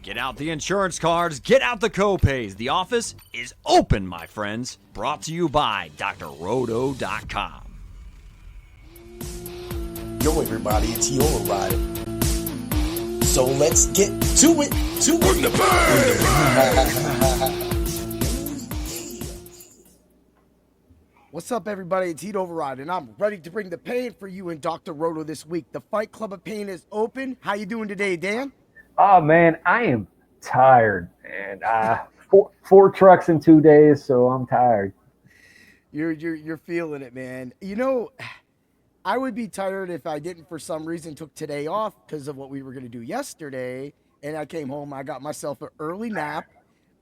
Get out the insurance cards, get out the copays. The office is open, my friends. Brought to you by drroto.com. Yo, everybody, it's Iheart. So let's get to it. Bring the pain! What's up, everybody? It's Iheart, and I'm ready to bring the pain for you and Dr. Roto this week. The Fight Club of Pain is open. How you doing today, Dan? Oh, man, I am tired. And four trucks in 2 days, so I'm tired. You're feeling it, man. You know, I would be tired if I didn't, for some reason, took today off because of what we were going to do yesterday. And I came home. I got myself an early nap.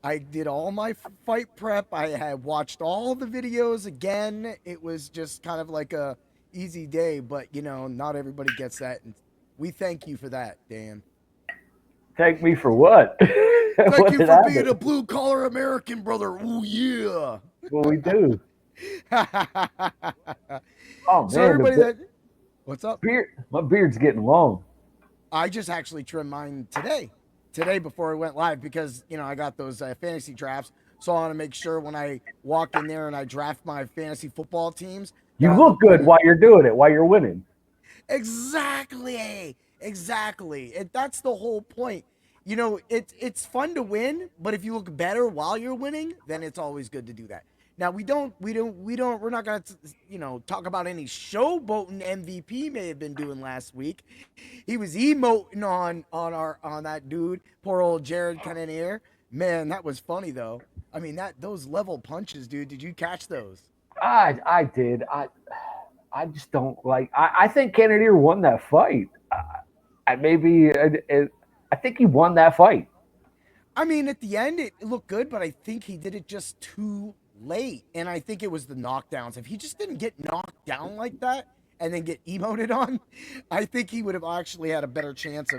I did all my fight prep. I had watched all the videos again. It was just kind of like a easy day, but, you know, not everybody gets that. And we thank you for that, Dan. Thank me for what? Thank you for being a blue-collar American, brother. Ooh, yeah. What we do. Oh, man. So everybody what's up? My beard's getting long. I just actually trimmed mine today before I went live because, you know, I got those fantasy drafts. So I want to make sure when I walk in there and I draft my fantasy football teams. You look good while you're doing it, while you're winning. Exactly. And that's the whole point. You know, it's fun to win, but if you look better while you're winning, then it's always good to do that. Now we're not going to, you know, talk about any showboating MVP may have been doing last week. He was emoting on that dude, poor old Jared Cannonier. Man, that was funny though. I mean, those level punches, dude. Did you catch those? I did. I just don't like. I think Cannonier won that fight. I think he won that fight. I mean, at the end, it looked good, but I think he did it just too late. And I think it was the knockdowns. If he just didn't get knocked down like that and then get emoted on, I think he would have actually had a better chance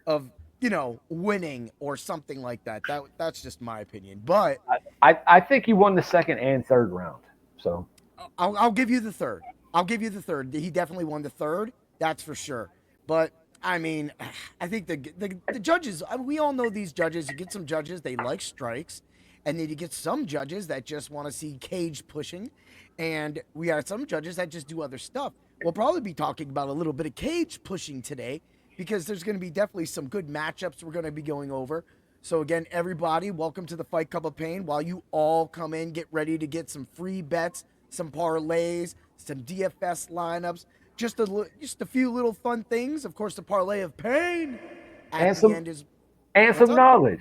of you know, winning or something like that. That's just my opinion. But I think he won the second and third round. So I'll give you the third. He definitely won the third. That's for sure. But I mean, I think the judges, we all know these judges. You get some judges, they like strikes. And then you get some judges that just want to see cage pushing. And we have some judges that just do other stuff. We'll probably be talking about a little bit of cage pushing today because there's going to be definitely some good matchups we're going to be going over. So again, everybody, welcome to the Fight Club of Pain. While you all come in, get ready to get some free bets, some parlays, some DFS lineups. Just a few little fun things. Of course, the parlay of pain at the end is... And some knowledge.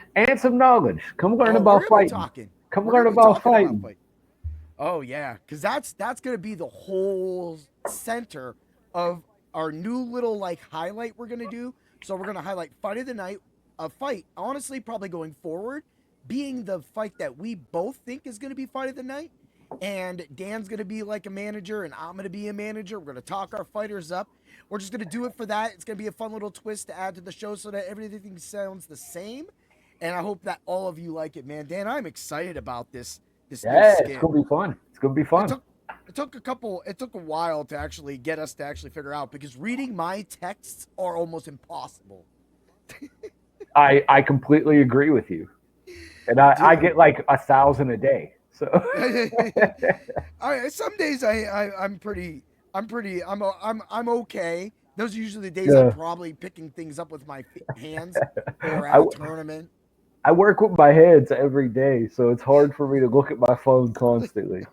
Come learn about fighting. Come learn about fighting. Oh, yeah. Because that's going to be the whole center of our new little, like, highlight we're going to do. So we're going to highlight Fight of the Night. A fight, honestly, probably going forward, being the fight that we both think is going to be Fight of the Night. And Dan's going to be like a manager, and I'm going to be a manager. We're going to talk our fighters up. We're just going to do it for that. It's going to be a fun little twist to add to the show so that everything sounds the same. And I hope that all of you like it, man. Dan, I'm excited about this. Yeah, it's going to be fun. It took a while to actually get us to actually figure out because reading my texts are almost impossible. I completely agree with you. And I get like 1,000 a day. So some days I'm okay. Those are usually the days I'm probably picking things up with my hands or at a tournament. I work with my hands every day, so it's hard for me to look at my phone constantly.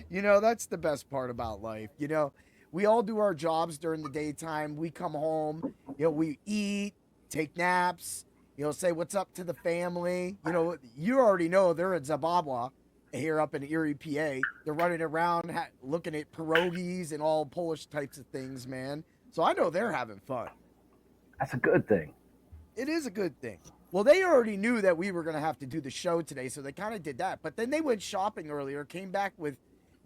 You know, that's the best part about life. You know, we all do our jobs during the daytime. We come home, you know, we eat, take naps, you know, say what's up to the family. You know, you already know they're in Zimbabwe here up in Erie, PA. They're running around looking at pierogies and all Polish types of things, man. So I know they're having fun. That's a good thing. It is a good thing. Well, they already knew that we were going to have to do the show today, so they kind of did that. But then they went shopping earlier, came back with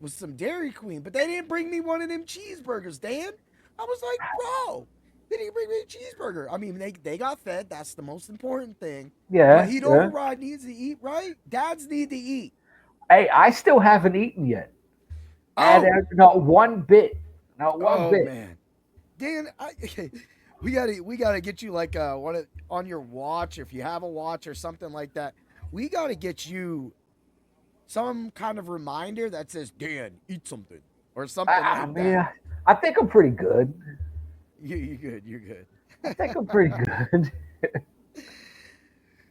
some Dairy Queen, but they didn't bring me one of them cheeseburgers, Dan. I was like, bro, they didn't bring me a cheeseburger. I mean, they got fed. That's the most important thing. Yeah. But Override needs to eat, right? Dads need to eat. Hey, I still haven't eaten yet. Oh. Not one bit. Not one bit. Man. Dan, we gotta get you like on your watch, if you have a watch or something like that. We gotta get you some kind of reminder that says, Dan, eat something, or something like Man, that. I think I'm pretty good. You're good. You're good. I think I'm pretty good.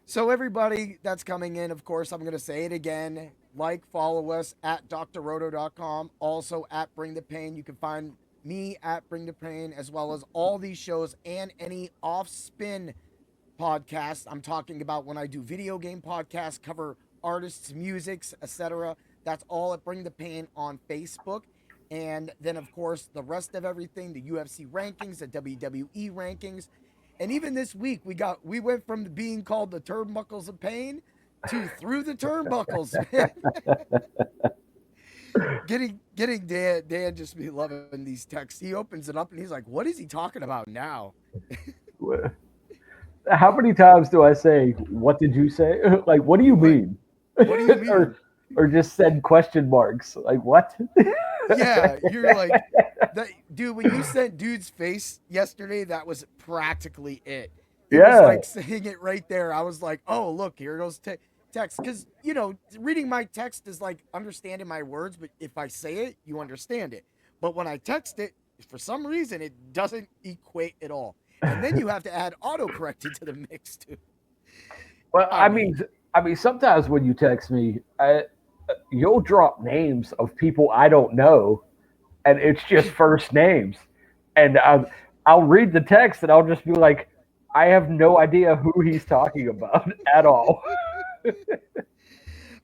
So everybody that's coming in, of course, I'm going to say it again. Like, follow us at drroto.com. Also at Bring the Pain. You can find me at Bring the Pain, as well as all these shows and any off-spin podcasts. I'm talking about when I do video game podcasts, cover artists, musics, etc. That's all at Bring the Pain on Facebook. And then, of course, the rest of everything, the UFC rankings, the WWE rankings. And even this week, we went from being called the Turnbuckles of Pain to Through the Turnbuckles. getting Dan just be loving these texts. He opens it up and he's like, "What is he talking about now?" How many times do I say, "What did you say?" Like, what do you mean? What do you mean? or just send question marks. Like, what? Yeah, you're like, that, dude. When you sent dude's face yesterday, that was practically it. It was like saying it right there. I was like, oh, look, here goes text. Because, reading my text is like understanding my words, but if I say it, you understand it. But when I text it, for some reason, it doesn't equate at all. And then you have to add autocorrect into the mix too. Well, I mean, sometimes when you text me, you'll drop names of people I don't know, and it's just first names. And I'll read the text, and I'll just be like, I have no idea who he's talking about at all.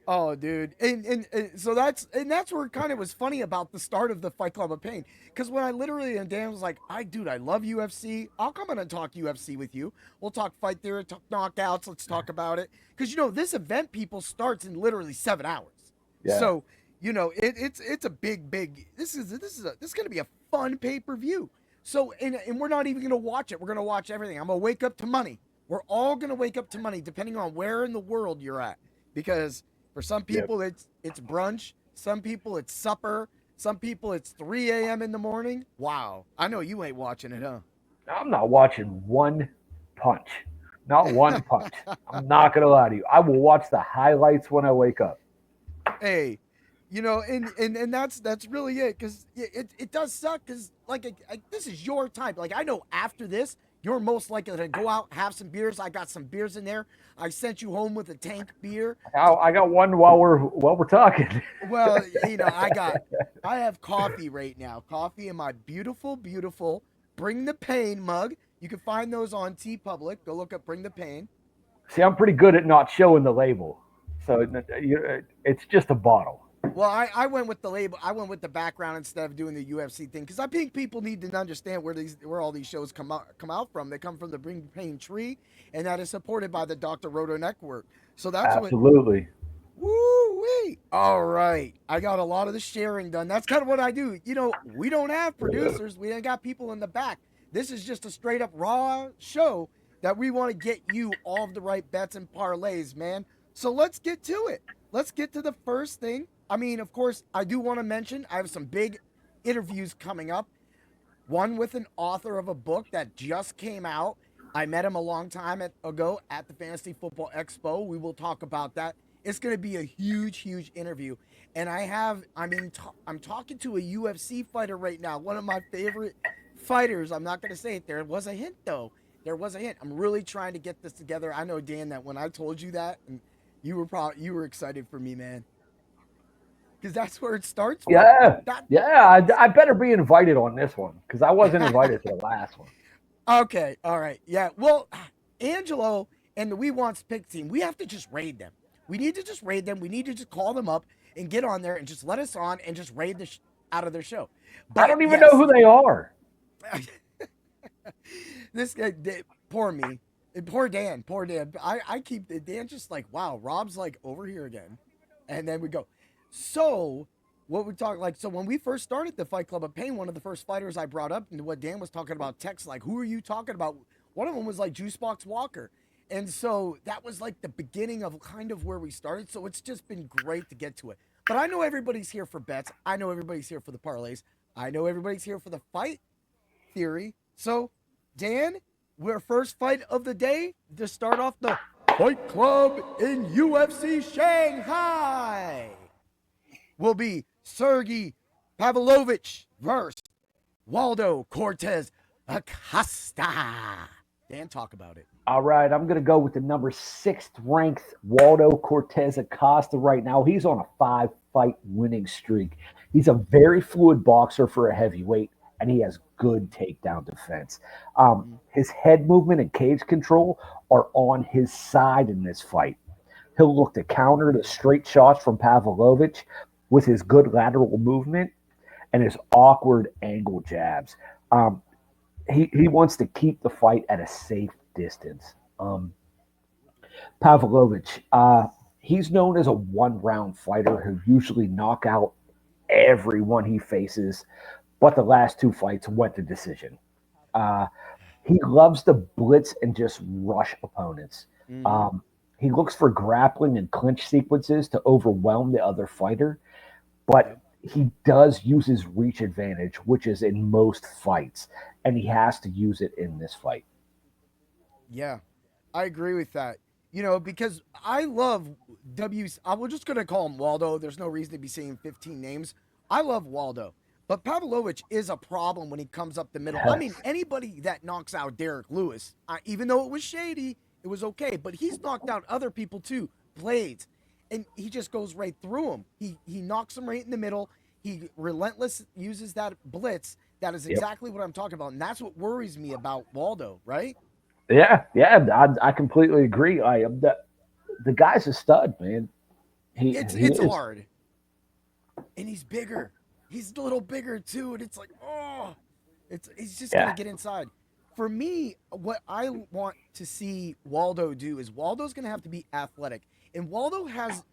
Oh, dude, and so that's where it kind of was funny about the start of the Fight Club of Pain, because when I literally, and Dan was like, I love UFC. I'll come in and talk UFC with you. We'll talk fight theory, talk knockouts. Let's talk about it, because this event people starts in literally 7 hours. Yeah. So it's a big. This is gonna be a fun pay-per-view. So and we're not even gonna watch it. We're gonna watch everything. I'm gonna wake up to money. We're all gonna wake up to money, depending on where in the world you're at, because. For some people, it's brunch. Some people, it's supper. Some people, it's 3 a.m. in the morning. Wow. I know you ain't watching it, huh? I'm not watching one punch. Not one punch. I'm not going to lie to you. I will watch the highlights when I wake up. Hey, and that's really it, because it does suck, because, like, this is your time. Like, I know after this, you're most likely to go out, have some beers. I got some beers in there. I sent you home with a tank beer. I got one while we're talking. Well, I have coffee right now. Coffee in my beautiful Bring the Pain mug. You can find those on TeePublic. Go look up Bring the Pain. See, I'm pretty good at not showing the label. So it's just a bottle. Well, I went with the label. I went with the background instead of doing the UFC thing, because I think people need to understand where all these shows come out from. They come from the Bring Pain tree, and that is supported by the Dr. Roto Network. So that's absolutely. Woo-wee. All right, I got a lot of the sharing done. That's kind of what I do. We don't have producers. We ain't got people in the back. This is just a straight up raw show that we want to get you all of the right bets and parlays, man. So let's get to it. Let's get to the first thing. I mean, of course, I do want to mention I have some big interviews coming up. One with an author of a book that just came out. I met him a long time ago at the Fantasy Football Expo. We will talk about that. It's going to be a huge interview. And I'm talking to a UFC fighter right now, one of my favorite fighters. I'm not going to say it. There was a hint, though. There was a hint. I'm really trying to get this together. I know, Dan, that when I told you that, and you were excited for me, man. Because that's where it starts. Yeah. I better be invited on this one, because I wasn't invited to the last one. Okay. All right. Yeah. Well, Angelo and the We Want Pick team, we have to just raid them. We need to just raid them. We need to just call them up and get on there and just let us on and just raid out of their show. But I don't even know who they are. This guy, poor me. Poor Dan. I keep Dan just like, wow, Rob's like over here again. And then we go. So what we talk like, so when we first started the Fight Club of Pain, one of the first fighters I brought up, and what Dan was talking about text, like, who are you talking about? One of them was like Juicebox Walker. And so that was like the beginning of kind of where we started. So it's just been great to get to it. But I know everybody's here for bets. I know everybody's here for the parlays. I know everybody's here for the fight theory. So Dan, our first fight of the day to start off the Fight Club in UFC Shanghai will be Sergey Pavlovich versus Waldo Cortez Acosta. Dan, talk about it. All right, I'm going to go with the number 6th ranked Waldo Cortez Acosta right now. He's on a 5-fight winning streak. He's a very fluid boxer for a heavyweight, and he has good takedown defense. His head movement and cage control are on his side in this fight. He'll look to counter the straight shots from Pavlovich with his good lateral movement and his awkward angle jabs. He wants to keep the fight at a safe distance. Pavlovich, he's known as a one-round fighter who usually knock out everyone he faces, but the last 2 fights went to decision. He loves to blitz and just rush opponents. He looks for grappling and clinch sequences to overwhelm the other fighter, but he does use his reach advantage, which is in most fights, and he has to use it in this fight. Yeah, I agree with that. Because I love we're just going to call him Waldo. There's no reason to be saying 15 names. I love Waldo. But Pavlovich is a problem when he comes up the middle. I mean, anybody that knocks out Derek Lewis, even though it was shady, it was okay. But he's knocked out other people too, Blades. And he just goes right through him. He knocks him right in the middle. He relentless uses that blitz. That is exactly what I'm talking about. And that's what worries me about Waldo, right? Yeah, I completely agree. The guy's a stud, man. It's hard. And he's bigger. He's a little bigger too. And it's like, he's just going to get inside. For me, what I want to see Waldo do is Waldo's going to have to be athletic. And Waldo has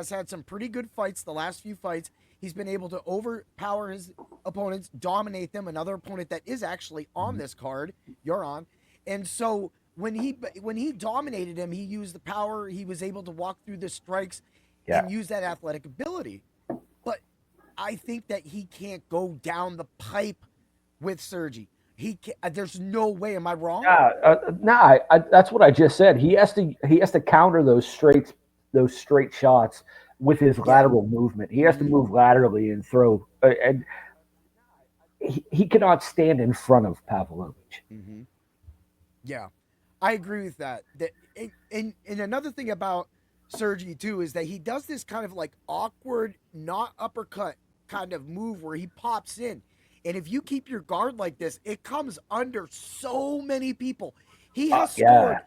had some pretty good fights the last few fights. He's been able to overpower his opponents, dominate them. Another opponent that is actually on this card, you're on. And so when he dominated him, he used the power. He was able to walk through the strikes and use that athletic ability. But I think that he can't go down the pipe with Sergey. There's no way. Am I wrong? That's what I just said. He has to counter those straight shots with his lateral movement. He has to move laterally and throw. And he cannot stand in front of Pavlovich. Mm-hmm. Yeah, I agree with that. And another thing about Sergey too is that he does this kind of like awkward, not uppercut kind of move where he pops in. And if you keep your guard like this, it comes under so many people. He has scored.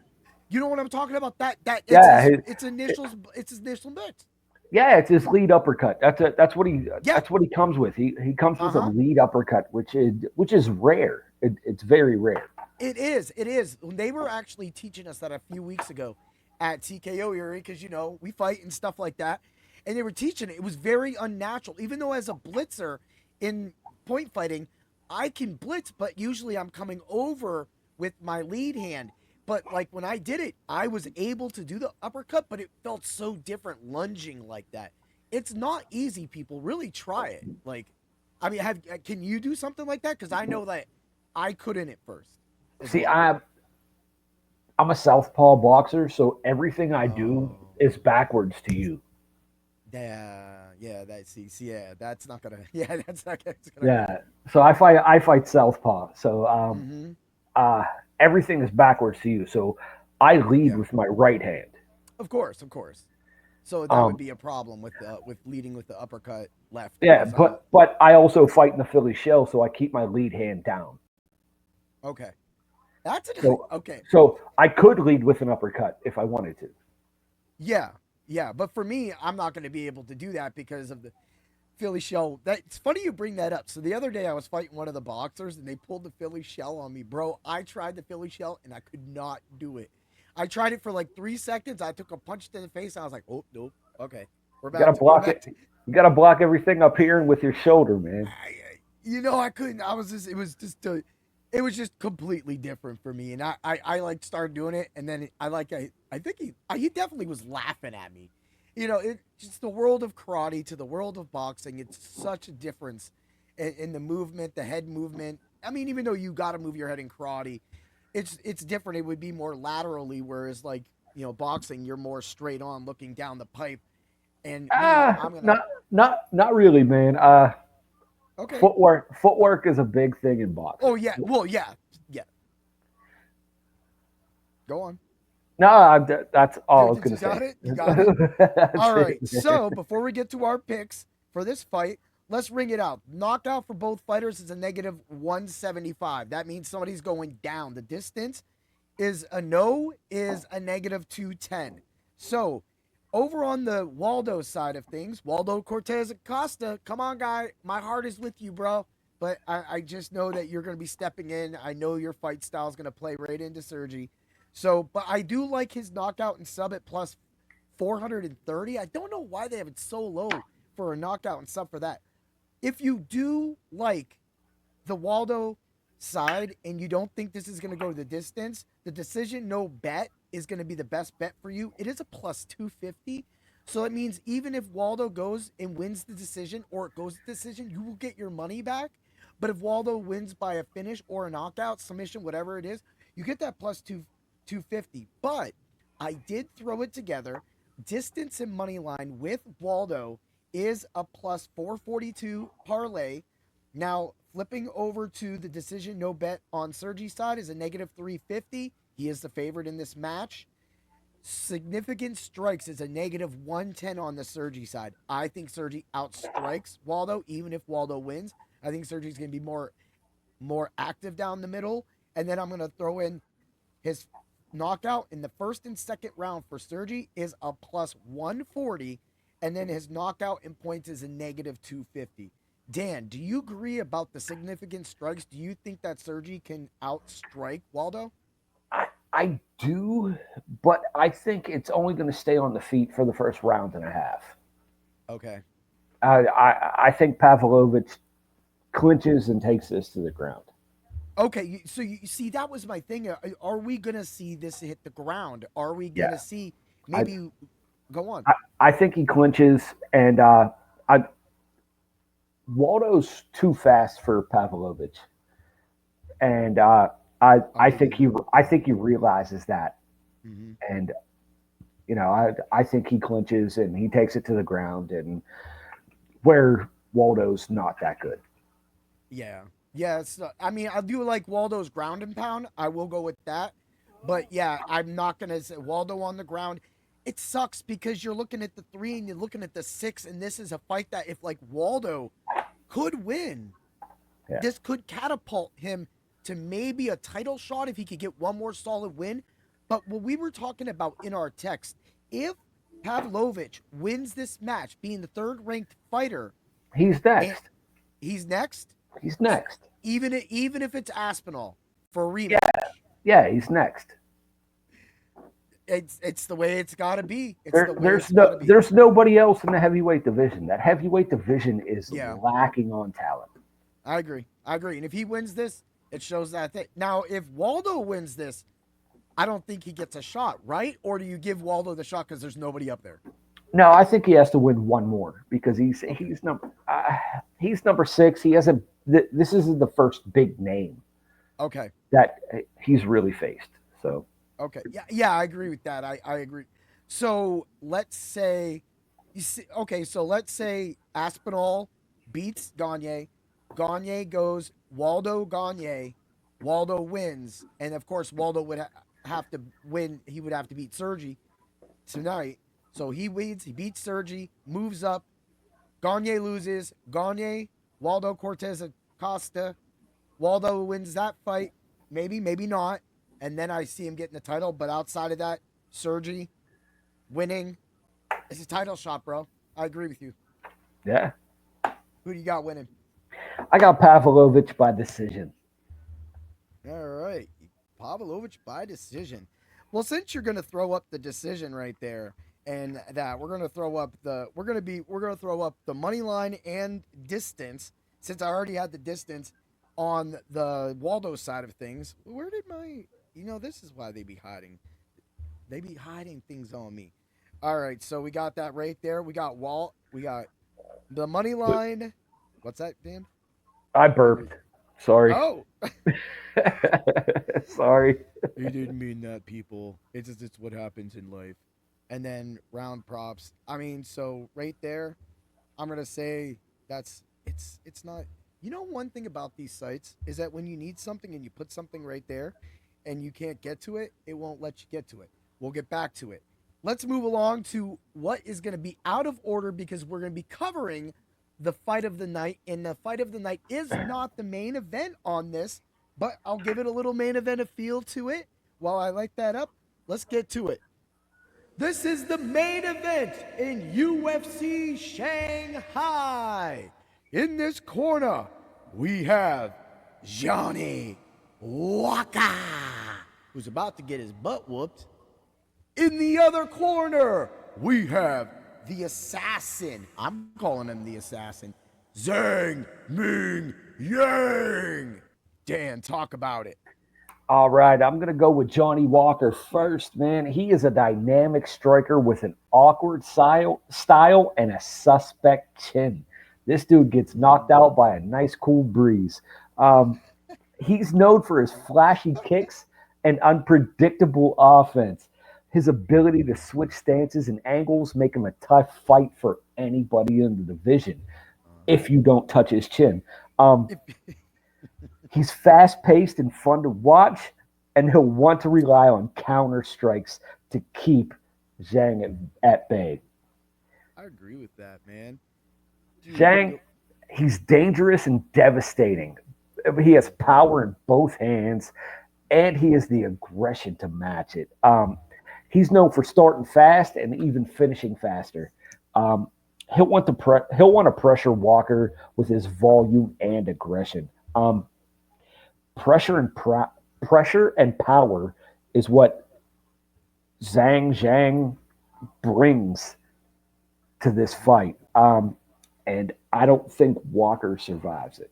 You know what I'm talking about? It's his initial bit. Yeah, it's his lead uppercut. That's what he comes with. He comes with a lead uppercut, which is rare. It's very rare. It is. They were actually teaching us that a few weeks ago at TKO Erie because we fight and stuff like that, and they were teaching it. It was very unnatural. Even though as a blitzer in point fighting, I can blitz, but usually I'm coming over with my lead hand. But like when I did it, I was able to do the uppercut, but it felt so different lunging like that. It's not easy, people. Really try it. Like, I mean, can you do something like that? Because I know that I couldn't at first. See, I'm a southpaw boxer, so everything I do is backwards to you. That's not gonna. So I fight southpaw. So everything is backwards to you. So I lead with my right hand. Of course. So that would be a problem with leading with the uppercut left. Yeah, but I also fight in the Philly shell, so I keep my lead hand down. Okay. That's okay. So I could lead with an uppercut if I wanted to. Yeah, but for me, I'm not going to be able to do that because of the Philly shell. It's funny you bring that up. So the other day I was fighting one of the boxers and they pulled the Philly shell on me, bro. I tried the Philly shell and I could not do it. I tried it for like 3 seconds. I took a punch to the face. And I was like, oh nope. Okay, we're back. You gotta block everything up here and with your shoulder, man. I couldn't. It was just completely different for me. And I like started doing it. And then I think he definitely was laughing at me. It's just the world of karate to the world of boxing. It's such a difference in the movement, the head movement. I mean, even though you got to move your head in karate, it's different. It would be more laterally, whereas like boxing, you're more straight on looking down the pipe. And me, I'm gonna Not really, man. okay. Footwork is a big thing in boxing. Oh yeah, well yeah. Go on. No, that's all I was You going to got say. it. You got it. That's All right. it. So before we get to our picks for this fight, let's ring it out. Knockout for both fighters is a negative 175. That means somebody's going down. The distance is a no is a negative 210. So over on the Waldo side of things, Waldo Cortez Acosta, come on, guy. My heart is with you, bro. But I just know that you're going to be stepping in. I know your fight style is going to play right into Sergi. So, but I do like his knockout and sub at plus 430. I don't know why they have it so low for a knockout and sub for that. If you do like the Waldo side and you don't think this is going to go the distance, the decision no bet is going to be the best bet for you. It is a plus 250. So it means even if Waldo goes and wins the decision or it goes the decision, you will get your money back. But if Waldo wins by a finish or a knockout, submission, whatever it is, you get that plus 250. But I did throw it together. Distance and money line with Waldo is a plus 442 parlay. Now, flipping over to the decision no bet on Sergi's side is a negative 350. He is the favorite in this match. Significant strikes is a negative 110 on the Sergi side. I think Sergi outstrikes Waldo, even if Waldo wins. I think Sergi's going to be more active down the middle. And then I'm going to throw in his knockout in the first and second round for Sergi is a plus 140. And then his knockout in points is a negative 250. Dan, do you agree about the significant strikes? Do you think that Sergi can outstrike Waldo? I do, but I think it's only going to stay on the feet for the first round and a half. Okay. I think Pavlovich clinches and takes this to the ground. Okay, so you see, that was my thing. Are we going to see this hit the ground? Are we going to see maybe go on? I think he clinches, and Waldo's too fast for Pavlovich, and I think he realizes that, and I think he clinches and he takes it to the ground, and where Waldo's not that good. Yeah. I mean, I do like Waldo's ground and pound. I will go with that, but yeah, I'm not gonna say Waldo on the ground. It sucks because you're looking at the 3 and you're looking at the 6, and this is a fight that if like Waldo could win, this could catapult him to maybe a title shot if he could get one more solid win. But what we were talking about in our text, if Pavlovich wins this match, being the third ranked fighter, he's next. He's next. He's next. Even if it's Aspinall for a rematch. Yeah, he's next. It's the way it's got to be. There's nobody else in the heavyweight division. That heavyweight division is lacking on talent. I agree. And if he wins this, it shows that thing. Now, if Waldo wins this, I don't think he gets a shot, right? Or do you give Waldo the shot because there's nobody up there? No, I think he has to win one more because he's number 6. He hasn't. This is the first big name. Okay. That he's really faced. So. Okay. Yeah, I agree with that. I agree. So let's say, let's say Aspinall beats Gagne. Gagne goes Waldo Gagne. Waldo wins, and of course Waldo would have to win. He would have to beat Sergi tonight. So he wins. He beats Sergi. Moves up. Gagne loses. Gagne, Waldo Cortez Acosta. Waldo wins that fight. Maybe not. And then I see him getting the title. But outside of that, Sergi winning. It's a title shot, bro. I agree with you. Yeah. Who do you got winning? I got Pavlovich by decision. All right. Pavlovich by decision. Well, since you're going to throw up the decision right there, and that we're going to throw up the money line and distance, since I already had the distance on the Waldo side of things. Where did my, this is why they be hiding things on me. All right, so we got that right there. We got the money line. What's that, Dan? I burped. Sorry. Oh. Sorry. He didn't mean that, people. It's what happens in life. And then round props. I mean, so right there, I'm gonna say it's not. You know, one thing about these sites is that when you need something and you put something right there, and you can't get to it, it won't let you get to it. We'll get back to it. Let's move along to what is going to be out of order because we're going to be covering the fight of the night, and the fight of the night is not the main event on this, but I'll give it a little main event feel to it. While I light that up, let's get to it. This is the main event in UFC Shanghai. In this corner, we have Johnny Walker, who's about to get his butt whooped. In the other corner, we have the assassin. I'm calling him the assassin. Zhang Ming Yang. Dan, talk about it. All right, I'm going to go with Johnny Walker first, man. He is a dynamic striker with an awkward style and a suspect chin. This dude gets knocked out by a nice, cool breeze. He's known for his flashy kicks and unpredictable offense. His ability to switch stances and angles make him a tough fight for anybody in the division if you don't touch his chin. He's fast-paced and fun to watch, and he'll want to rely on counter strikes to keep Zhang at bay. I agree with that, man. Zhang, he's dangerous and devastating. He has power in both hands, and he has the aggression to match it. He's known for starting fast and even finishing faster. He'll want to pressure Walker with his volume and aggression. Pressure and power is what Zhang brings to this fight. And I don't think Walker survives it.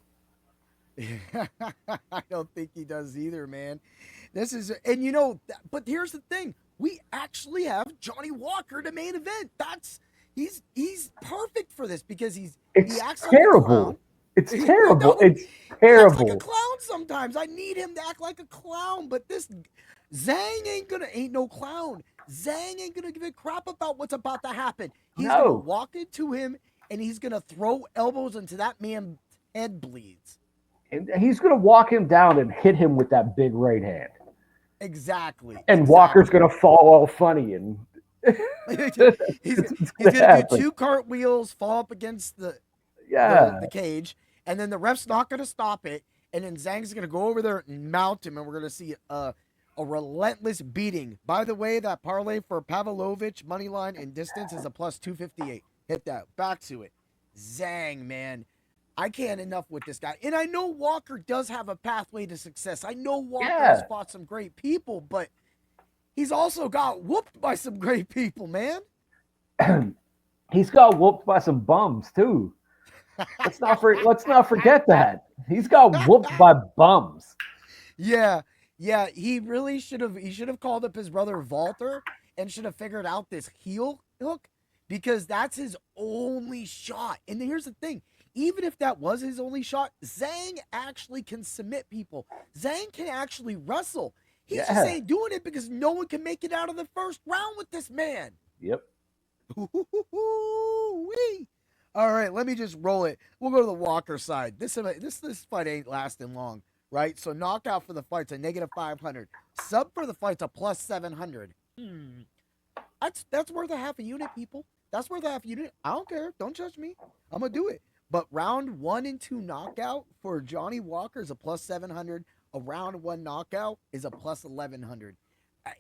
I don't think he does either, man. And you know, but here's the thing. We actually have Johnny Walker to main event. He's perfect for this because he acts terrible. Like a clown. It's terrible. It's terrible. He acts like a clown sometimes. I need him to act like a clown, but this Zhang ain't no clown. Zhang ain't gonna give a crap about what's about to happen. He's gonna walk into him and he's gonna throw elbows until that man's head bleeds. And he's gonna walk him down and hit him with that big right hand. Exactly. And Walker's gonna fall all funny and he's gonna do 2 cartwheels, fall up against the cage, and then the ref's not gonna stop it, and then Zhang's gonna go over there and mount him, and we're gonna see a relentless beating. By the way, that parlay for Pavlovich moneyline and distance is a plus 258. Hit that. Back to it. Zhang, man. I can't enough with this guy. And I know Walker does have a pathway to success. I know Walker has fought some great people, but he's also got whooped by some great people, man. He's got whooped by some bums, too. Let's not forget that. He's got whooped by bums. Yeah, he really should have called up his brother Walter and should have figured out this heel hook because that's his only shot. And here's the thing. Even if that was his only shot, Zhang actually can submit people. Zhang can actually wrestle. He just ain't doing it because no one can make it out of the first round with this man. Yep. All right, let me just roll it. We'll go to the Walker side. This fight ain't lasting long, right? So knockout for the fight's a negative 500. Sub for the fight's a plus 700. That's worth a half a unit, people. That's worth a half a unit. I don't care. Don't judge me. I'm going to do it. But round 1 and 2 knockout for Johnny Walker is a plus 700. A round 1 knockout is a plus 1100.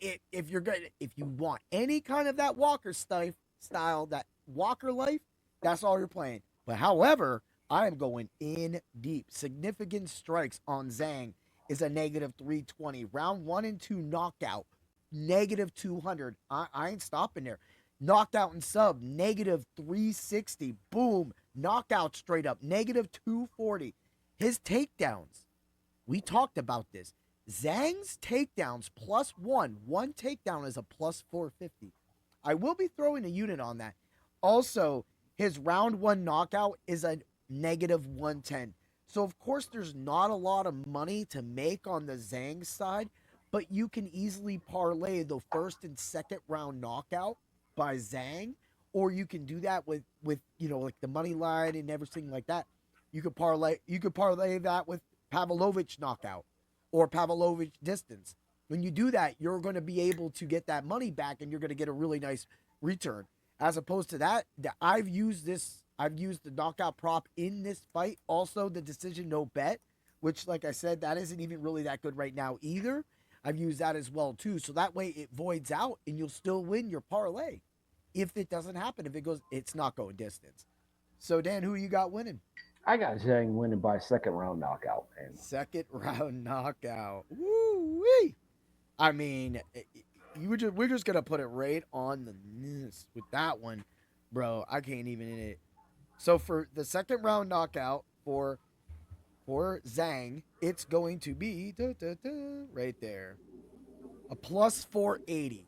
If you want any kind of that Walker style, that Walker life, that's all you're playing. But however, I am going in deep. Significant strikes on Zhang is a negative 320. Round 1 and 2 knockout, negative 200. I ain't stopping there. Knockout and sub, negative 360. Boom. Knockout straight up, negative 240. His takedowns, we talked about this. Zhang's takedowns plus 1. 1 takedown is a plus 450. I will be throwing a unit on that. Also, his round 1 knockout is a negative 110. So, of course, there's not a lot of money to make on the Zhang side. but you can easily parlay the first and second round knockout by Zhang, or you can do that with like the money line and everything like that. You could parlay that with Pavlovich knockout or Pavlovich distance. When you do that, you're going to be able to get that money back, and you're going to get a really nice return. As opposed to that, I've used the knockout prop in this fight. Also, the decision no bet, which, like I said, that isn't even really that good right now either. I've used that as well too. So that way it voids out, and you'll still win your parlay. If it doesn't happen, if it goes, it's not going distance. So Dan, who you got winning? I got Zhang winning by second round knockout, man. Second round knockout. Woo-wee. I mean, we're just gonna put it right on the news with that one, bro. I can't even in it. So for the second round knockout for Zhang, it's going to be right there, a plus 480.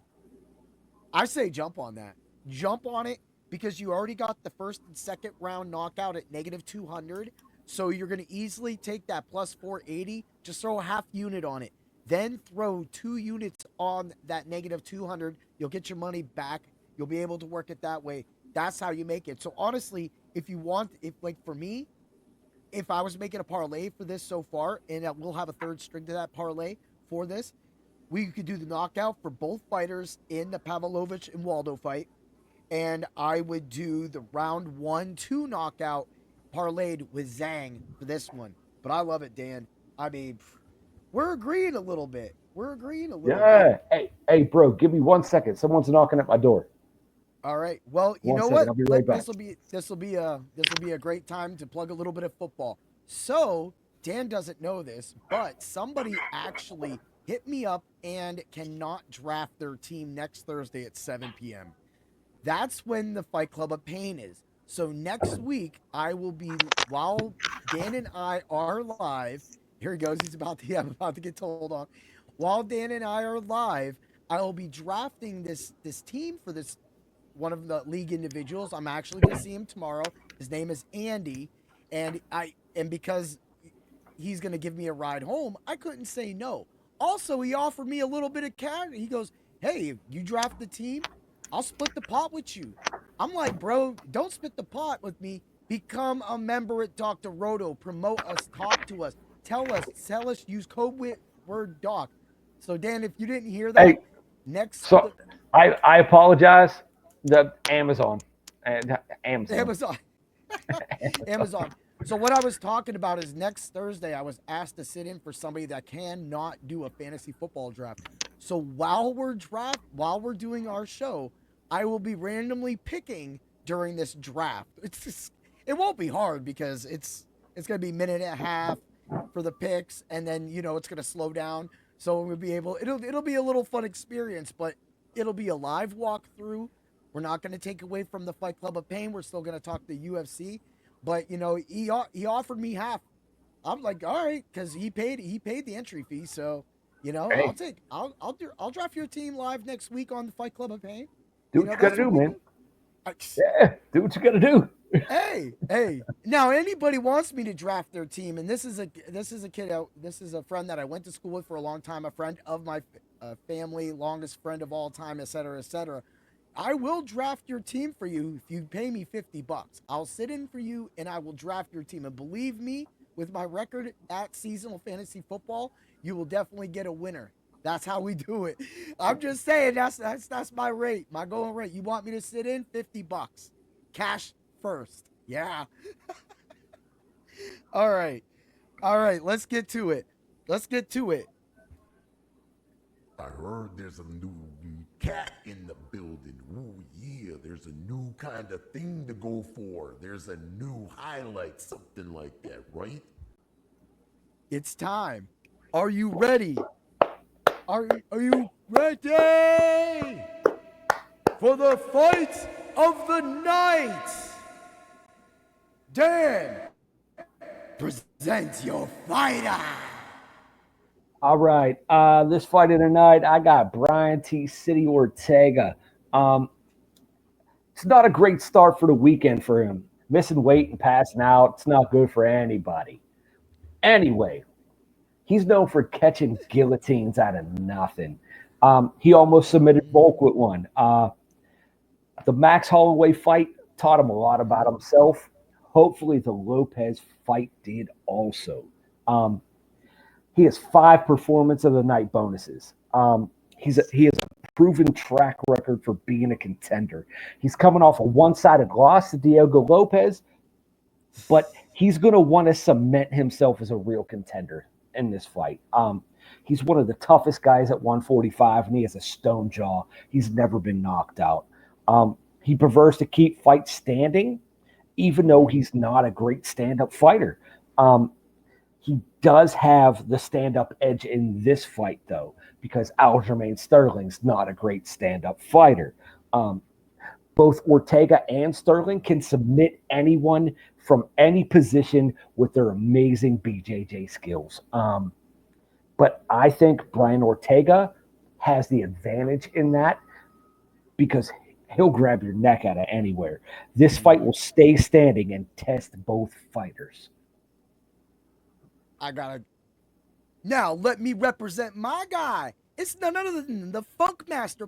I say jump on that. Jump on it because you already got the first and second round knockout at negative 200. So you're going to easily take that plus 480, just throw a half unit on it. Then throw 2 units on that negative 200. You'll get your money back. You'll be able to work it that way. That's how you make it. So honestly, if for me, if I was making a parlay for this so far, and we'll have a third string to that parlay for this, we could do the knockout for both fighters in the Pavlovich and Waldo fight. And I would do the round 1-2 knockout parlayed with Zhang for this one. But I love it, Dan. I mean, we're agreeing a little bit. Yeah. Hey, bro, give me 1 second. Someone's knocking at my door. All right. Well, you know what? This will be a great time to plug a little bit of football. So Dan doesn't know this, but somebody actually hit me up and cannot draft their team next Thursday at 7 p.m. That's when the Fight Club of Pain is. So next week, I will be, while Dan and I are live, here he goes, I'm about to get told off. While Dan and I are live, I will be drafting this team for this one of the league individuals. I'm actually going to see him tomorrow. His name is Andy, and because he's going to give me a ride home, I couldn't say no. Also, he offered me a little bit of cash. He goes, hey, if you draft the team, I'll split the pot with you. I'm like, bro, don't split the pot with me. Become a member at Dr. Roto. Promote us. Talk to us. Tell us. Use code word doc. So, Dan, if you didn't hear that, I apologize. The Amazon. Amazon. So what I was talking about is next Thursday, I was asked to sit in for somebody that cannot do a fantasy football draft. So while we're doing our show, I will be randomly picking during this draft. It won't be hard because it's going to be a minute and a half for the picks, and then it's going to slow down. So we'll be it'll be a little fun experience, but it'll be a live walkthrough. We're not going to take away from the Fight Club of Pain. We're still going to talk the UFC, but he offered me half. I'm like, all right, because he paid the entry fee, so hey. I'll draft your team live next week on the Fight Club of Pain. Do what you got to do, man. Yeah, do what you got to do. Hey. Now anybody wants me to draft their team, and this is a friend that I went to school with for a long time, a friend of my family, longest friend of all time, et cetera. I will draft your team for you if you pay me $50. I'll sit in for you and I will draft your team. And believe me, with my record at seasonal fantasy football, you will definitely get a winner. That's how we do it. I'm just saying that's my rate, my going rate. You want me to sit in? $50. Cash first. Yeah. All right. Let's get to it. I heard there's a new cat in the building. Ooh, yeah, there's a new kind of thing to go for. There's a new highlight, something like that, right? It's time. Are you ready? Are you ready for the fight of the night? Dan, present your fighter. All right. This fight of the night, I got Brian T. City Ortega. It's not a great start for the weekend for him. Missing weight and passing out. It's not good for anybody. Anyway, He's known for catching guillotines out of nothing. He almost submitted Volk with one. The Max Holloway fight taught him a lot about himself. Hopefully the Lopez fight did also. He has 5 performance of the night bonuses. He has a proven track record for being a contender. He's coming off a one-sided loss to Diego Lopez, but he's going to want to cement himself as a real contender in this fight. He's one of the toughest guys at 145, and he has a stone jaw. He's never been knocked out. He prefers to keep fights standing, even though he's not a great stand-up fighter. He does have the stand-up edge in this fight, though, because Aljamain Sterling's not a great stand-up fighter. Both Ortega and Sterling can submit anyone from any position with their amazing BJJ skills. But I think Brian Ortega has the advantage in that because he'll grab your neck out of anywhere. This fight will stay standing and test both fighters. Now let me represent my guy. It's none other than the Funk Master.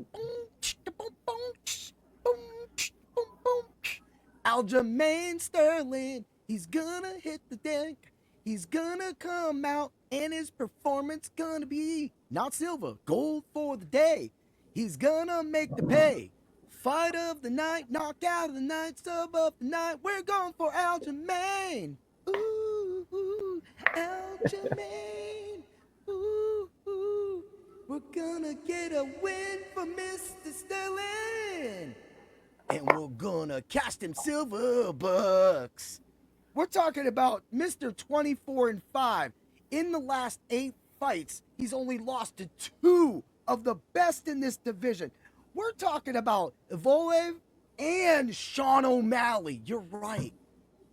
Aljamain Sterling. He's gonna hit the deck. He's gonna come out, and his performance gonna be not silver, gold for the day. He's gonna make the pay. Fight of the night, knockout of the night, sub of the night. We're going for Aljamain. Ooh, Aljamain. Ooh, we're gonna get a win for Mr. Sterling. And we're gonna cast him silver bucks. We're talking about Mr. 24-5. In the last 8 fights, he's only lost to 2 of the best in this division. We're talking about Evole and Sean O'Malley. You're right.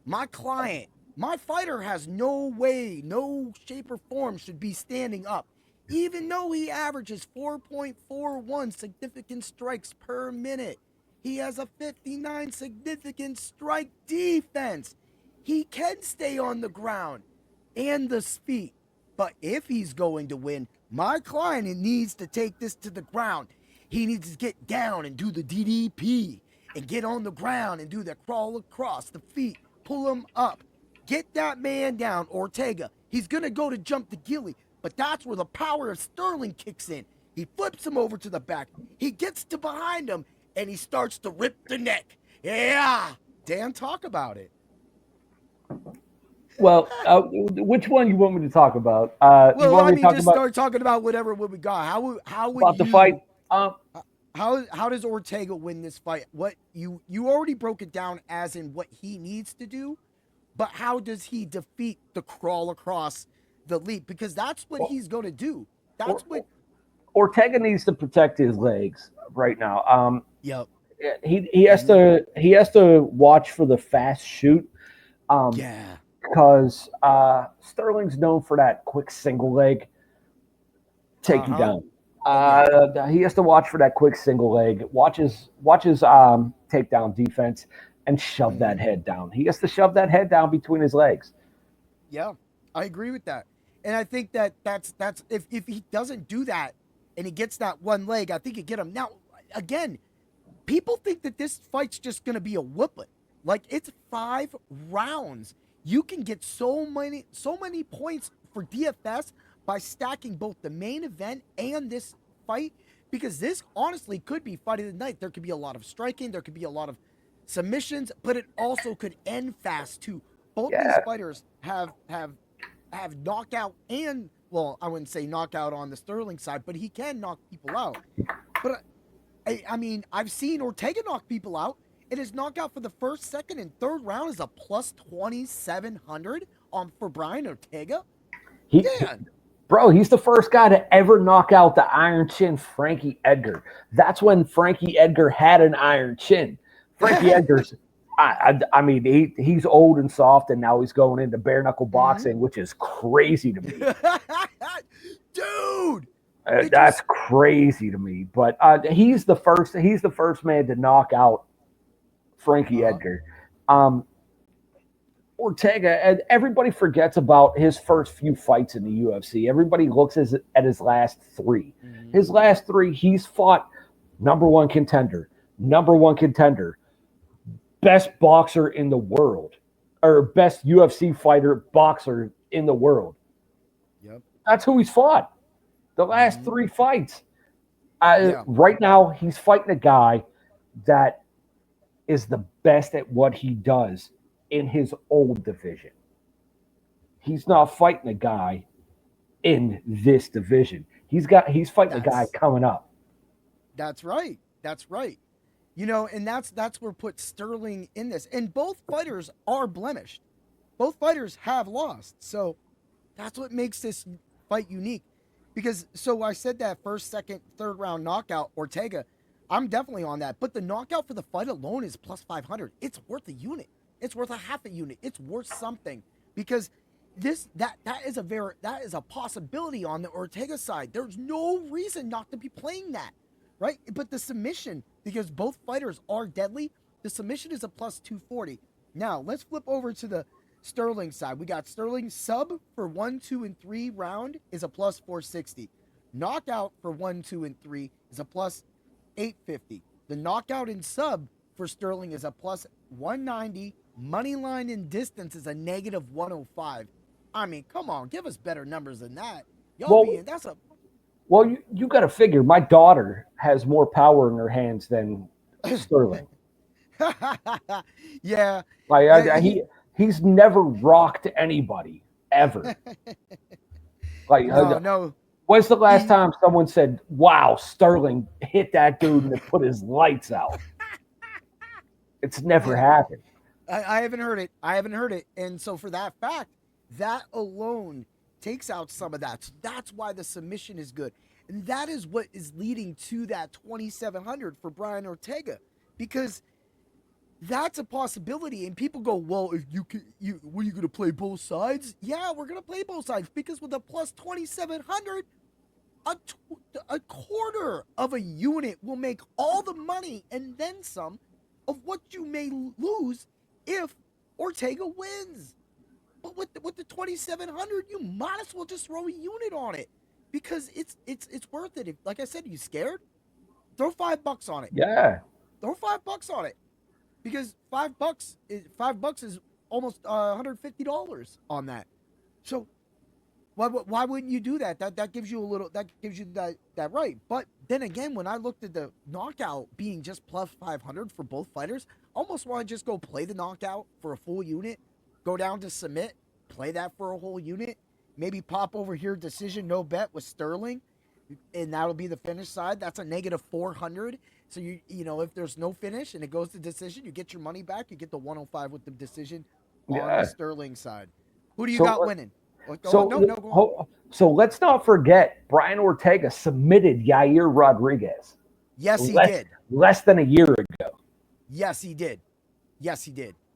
My client, my fighter has no way, no shape or form should be standing up. Even though he averages 4.41 significant strikes per minute. He has a 59 significant strike defense. He can stay on the ground and the feet. But if he's going to win, my client needs to take this to the ground. He needs to get down and do the DDP and get on the ground and do the crawl across the feet, pull him up, get that man down, Ortega. He's going to go to jump the ghillie, but that's where the power of Sterling kicks in. He flips him over to the back. He gets to behind him, and he starts to rip the neck. Yeah. Dan, talk about it. Well, which one you want me to talk about? Start talking about whatever we got. How would about the fight? How does Ortega win this fight? What you already broke it down as in what he needs to do, but how does he defeat the crawl across the leap? Because that's what he's going to do. That's what Ortega needs to protect his legs right now. Yep. He has to watch for the fast shoot. Because Sterling's known for that quick single leg take you down. He has to watch for that quick single leg, watch his takedown defense, and shove that head down. He has to shove that head down between his legs. Yeah, I agree with that. And I think that's if he doesn't do that and he gets that one leg, I think you get him. Now, again, people think that this fight's just going to be a whooping. Like, it's 5 rounds. You can get so many points for DFS by stacking both the main event and this fight, because this honestly could be fight of the night. There could be a lot of striking, there could be a lot of submissions, but it also could end fast too. Both these fighters have knockout and, well, I wouldn't say knockout on the Sterling side, but he can knock people out. But I mean, I've seen Ortega knock people out. And his knockout for the first, second, and third round is a plus 2,700 for Brian Ortega. Bro, he's the first guy to ever knock out the Iron Chin Frankie Edgar. That's when Frankie Edgar had an Iron Chin. Frankie Edgar's, I mean, he's old and soft, and now he's going into bare knuckle boxing, which is crazy to me. Dude. That's crazy to me. But he's the first man to knock out Frankie Edgar. Ortega, and everybody forgets about his first few fights in the UFC. Everybody looks at his last three. Mm-hmm. His last three, he's fought number one contender, best boxer in the world, or best UFC fighter boxer in the world. Yep. That's who he's fought. The last three fights. Yeah. Right now, he's fighting a guy that is the best at what he does in his old division. He's not fighting a guy in this division. He's fighting a guy coming up. That's right. That's right. You know, and that's where put Sterling in this. And both fighters are blemished. Both fighters have lost. So that's what makes this fight unique. Because so I said that first, second, third round knockout, Ortega, I'm definitely on that. But the knockout for the fight alone is plus 500. It's worth a unit. It's worth a half a unit. It's worth something. Because that is a possibility on the Ortega side. There's no reason not to be playing that. Right? But the submission, because both fighters are deadly, the submission is a plus 240. Now, let's flip over to the Sterling side. We got Sterling sub for 1, 2, and 3 round is a plus 460. Knockout for 1, 2, and 3 is a plus 850. The knockout and sub for Sterling is a plus 190. Money line and distance is a negative 105. I mean, come on, give us better numbers than that. Well, you got to figure my daughter has more power in her hands than Sterling. Yeah. He's never rocked anybody ever. No. When's the last time someone said, "Wow, Sterling hit that dude and it put his lights out"? It's never happened. I haven't heard it. And so for that fact, that alone takes out some of that. So that's why the submission is good. And that is what is leading to that 2,700 for Brian Ortega, because that's a possibility. And people go, well, if were you going to play both sides? Yeah, we're going to play both sides, because with a plus 2,700, a quarter of a unit will make all the money and then some of what you may lose if Ortega wins. But with the 2,700, you might as well just throw a unit on it, because it's worth it. If, like I said, you scared? Throw $5 on it. Yeah. Throw $5 on it, because $5 is almost $150 on that. So why wouldn't you do that? That gives you that right. But then again, when I looked at the knockout being just plus 500 for both fighters, I almost want to just go play the knockout for a full unit. Go down to submit, play that for a whole unit, maybe pop over here decision no bet with Sterling, and that'll be the finish side. That's a negative 400. So you know if there's no finish and it goes to decision, you get your money back. You get the 105 with the decision on the Sterling side. Who do you got winning? Go on. So let's not forget Brian Ortega submitted Yair Rodriguez. Yes, he did. Less than a year ago. Yes, he did. He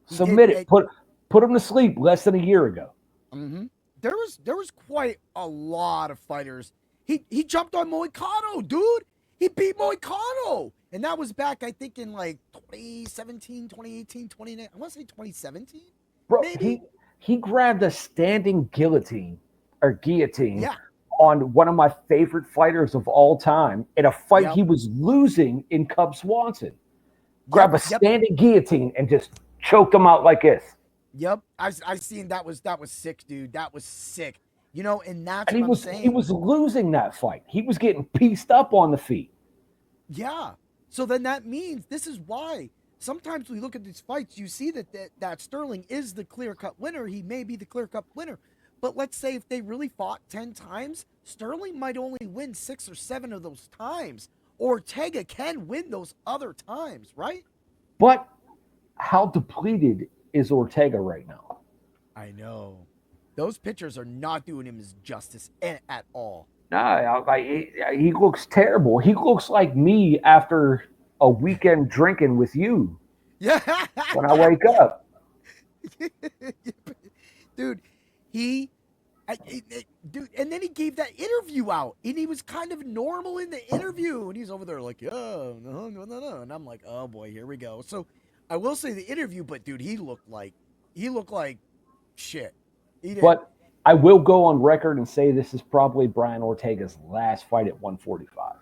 submitted. Put him to sleep less than a year ago. Mm-hmm. There was quite a lot of fighters. He jumped on Moicano, dude. He beat Moicano. And that was back, I think, in like 2017, 2018, 2019. I want to say 2017. Bro, maybe. He grabbed a standing guillotine on one of my favorite fighters of all time in a fight he was losing in Cub Swanson. Grab a standing guillotine and just choked him out like this. Yep, I seen that was sick, dude. That was sick. You know, and that's what I'm saying. He was losing that fight. He was getting pieced up on the feet. Yeah. So then that means this is why sometimes we look at these fights, you see that Sterling is the clear-cut winner. He may be the clear-cut winner. But let's say if they really fought 10 times, Sterling might only win 6 or 7 of those times. Ortega can win those other times, right? But how depleted is Ortega right now? I know. Those pictures are not doing him his justice at all. No, he looks terrible. He looks like me after a weekend drinking with you. Yeah. When I wake up. Dude, and then he gave that interview out, and he was kind of normal in the interview, and he's over there like, no. And I'm like, oh boy, here we go. So I will say the interview, but dude, he looked like shit. He did. But I will go on record and say this is probably Brian Ortega's last fight at 145.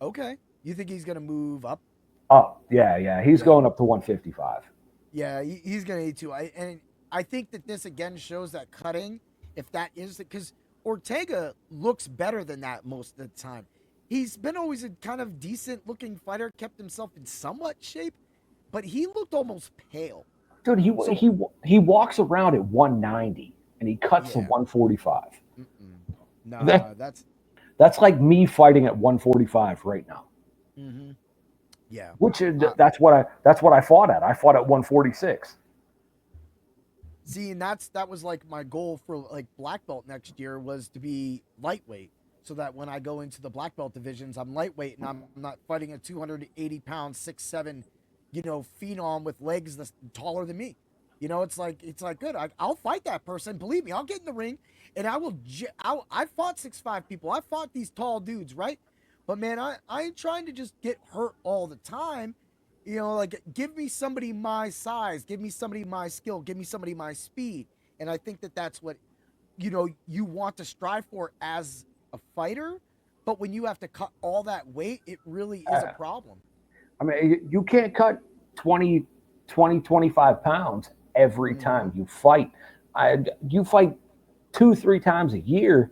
Okay. You think he's going to move up? Oh, yeah. He's going up to 155. Yeah, he's going to need to. I think that this again shows that cutting, if that is because Ortega looks better than that most of the time. He's been always a kind of decent looking fighter, kept himself in somewhat shape, but he looked almost pale. Dude, he walks around at 190 and he cuts to 145. No, that's like me fighting at 145 right now. Mm-hmm. Yeah, which is that's what I fought at. I fought at 146. See, and that was like my goal for like black belt next year was to be lightweight, so that when I go into the black belt divisions, I'm lightweight and I'm not fighting a 280 pound 6'7", phenom with legs that's taller than me. It's like good. I'll fight that person. Believe me, I'll get in the ring and I will. I fought 6'5" people. I fought these tall dudes, right? But man, I ain't trying to just get hurt all the time. Like give me somebody my size, give me somebody my skill, give me somebody my speed. And I think that that's what, you want to strive for as a fighter. But when you have to cut all that weight, it really is a problem. I mean, you can't cut 20, 25 pounds every time you fight. You fight 2-3 times a year.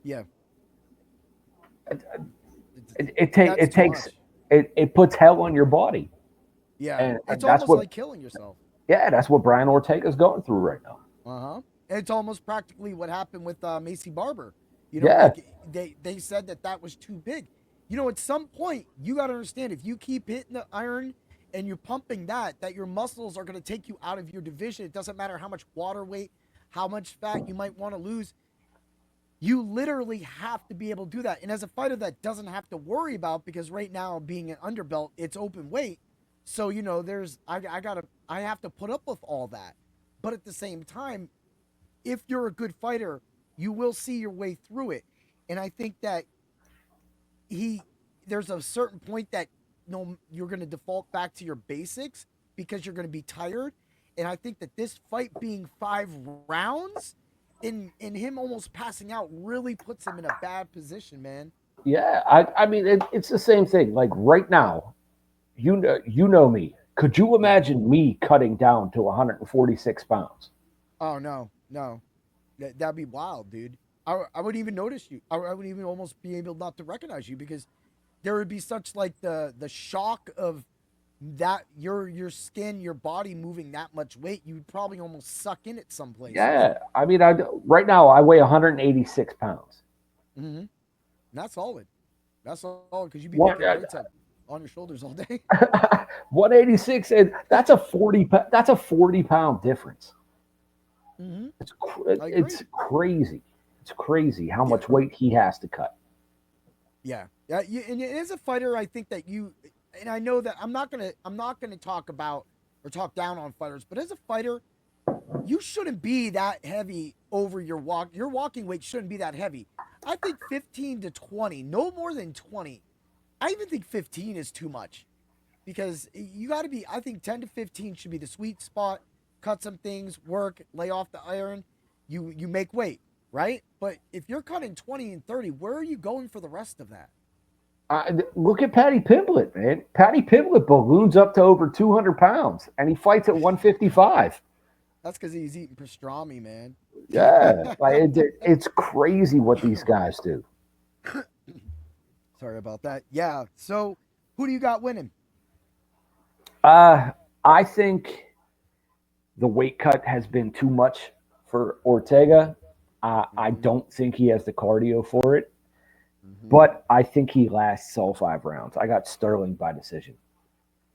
Yeah. It puts hell on your body. Yeah, and it's almost like killing yourself. Yeah, that's what Brian Ortega's going through right now. Uh-huh. It's almost practically what happened with Macy Barber. Like they said that was too big. At some point, you got to understand, if you keep hitting the iron and you're pumping that your muscles are going to take you out of your division. It doesn't matter how much water weight, how much fat you might want to lose. You literally have to be able to do that. And as a fighter that doesn't have to worry about, because right now being an underbelt, it's open weight. So, I have to put up with all that. But at the same time, if you're a good fighter, you will see your way through it. And I think that there's a certain point that you're going to default back to your basics because you're going to be tired. And I think that this fight being 5 rounds in him almost passing out really puts him in a bad position, man. Yeah, I mean, it's the same thing. Like right now, you know me. Could you imagine me cutting down to 146 pounds? Oh, no. That'd be wild, dude. I wouldn't even notice you. I would even almost be able not to recognize you because there would be such like the shock of that your skin, your body moving that much weight. You'd probably almost suck in it someplace. Yeah, I mean, right now I weigh 186 pounds. Mm-hmm. That's solid. That's solid because you'd be making weights up on your shoulders all day. 186, and that's a 40-pound difference. Mm-hmm. It's crazy. It's crazy how much weight he has to cut. Yeah. And as a fighter, I think that and I know that I'm not gonna talk about or talk down on fighters, but as a fighter, you shouldn't be that heavy over your walk. Your walking weight shouldn't be that heavy. I think 15 to 20, no more than 20. I even think 15 is too much because you got to be. I think 10 to 15 should be the sweet spot. Cut some things, work, lay off the iron. You make weight, right? But if you're cutting 20 and 30, where are you going for the rest of that? Look at Paddy Pimblett, man. Paddy Pimblett balloons up to over 200 pounds, and he fights at 155. That's because he's eating pastrami, man. Yeah, it's crazy what these guys do. Sorry about that. Yeah. So, who do you got winning? I think the weight cut has been too much for Ortega. I don't think he has the cardio for it, but I think he lasts all 5 rounds. I got Sterling by decision.